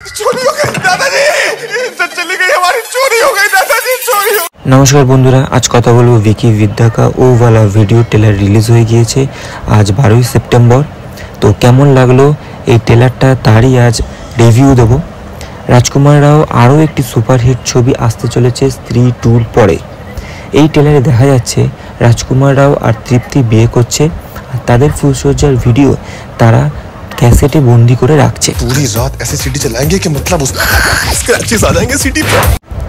चोरी हो गई दादाजी, इज्जत चली गई हमारी, चोरी हो गई दादाजी, चोरी हो। नमस्कार बंधुरा, आज कथा बोलबो विकी विद्या का ओ वाला भिडियो टेलार रिलीज हो गए आज 12 सेप्टेम्बर। तो केमन लागलो এই টেলারটা তারই আজ রিভিউ দেব। রাজকুমার রাও আরও একটি সুপারহিট ছবি আসতে চলেছে স্ত্রী 2 পরে। এই টেলারে দেখা যাচ্ছে রাজকুমার রাও আর তৃপ্তি বিয়ে করছে আর তাদের ফুলসজ্জার ভিডিও তারা ক্যাসেটে বন্দি করে রাখছে। पूरी रात ऐसे सीटी चलाएंगे कि मतलब उसमें स्क्रैचेस आ जाएंगे सीटी पे।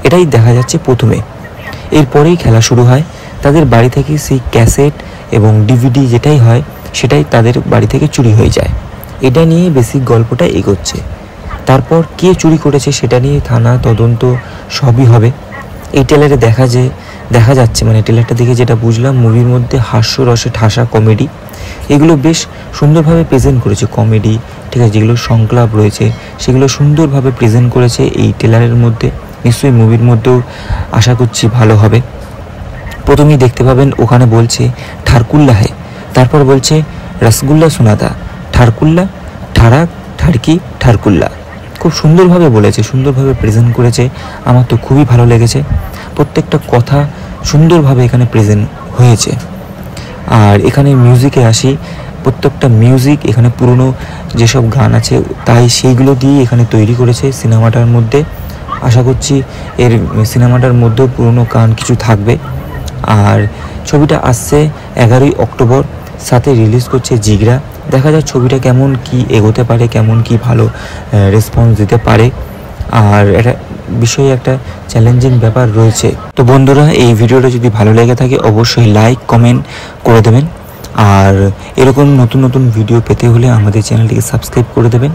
এটাই দেখা যাচ্ছে প্রথমে। এরপরেই খেলা শুরু হয়। তাদের বাড়ি থেকে সেই ক্যাসেট এবং ডিভিডি যেটাই হয় সেটাই তাদের বাড়ি থেকে চুরি হয়ে যায়। এটা নিয়ে বেসিক গল্পটা এগোচ্ছে। তারপর কে চুরি করেছে সেটা নিয়ে থানা তদন্ত সবই হবে। এই টেলারে দেখা যাচ্ছে মানে টেলারটা দেখে যেটা বুঝলাম মুভির মধ্যে হাস্যরসে ঠাসা কমেডি এগুলো বেশ সুন্দরভাবে প্রেজেন্ট করেছে। কমেডি ঠিক আছে, যেগুলো সংলাপ রয়েছে সেগুলো সুন্দরভাবে প্রেজেন্ট করেছে এই টেলারের মধ্যে। নিশ্চয়ই মুভির মধ্যেও আশা করছি ভালো হবে। প্রথমেই দেখতে পাবেন ওখানে বলছে ঠারকুল্লা হে, তারপর বলছে রসগুল্লা সুনাদা, ঠারকুল্লা ঠারাক ঠারকি ঠারকুল্লা। খুব সুন্দরভাবে বলেছে, সুন্দরভাবে প্রেজেন্ট করেছে। আমার তো খুবই ভালো লেগেছে। প্রত্যেকটা কথা সুন্দরভাবে এখানে প্রেজেন্ট হয়েছে। আর এখানে মিউজিকে আসি, প্রত্যেকটা মিউজিক এখানে পুরনো যেসব গান আছে তাই সেইগুলো দিয়ে এখানে তৈরি করেছে সিনেমাটার মধ্যে। আশা করছি এর সিনেমাটার মধ্যেও পুরনো গান কিছু থাকবে। আর ছবিটা আসছে 11ই অক্টোবর, সাথে রিলিজ করছে জিগরা। দেখা যাক ছবিটা কেমন কি এগোতে পারে, কেমন কি ভালো রেসপন্স দিতে পারে। আর এটা বিষয়ে একটা চ্যালেঞ্জিং ব্যাপার রয়েছে। তো বন্ধুরা, এই ভিডিওটা যদি ভালো লেগে থাকে অবশ্যই লাইক কমেন্ট করে দেবেন। আর এরকম নতুন নতুন ভিডিও পেতে হলে আমাদের চ্যানেলটিকে সাবস্ক্রাইব করে দেবেন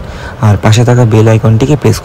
আর পাশে থাকা বেল আইকনটিকে প্রেস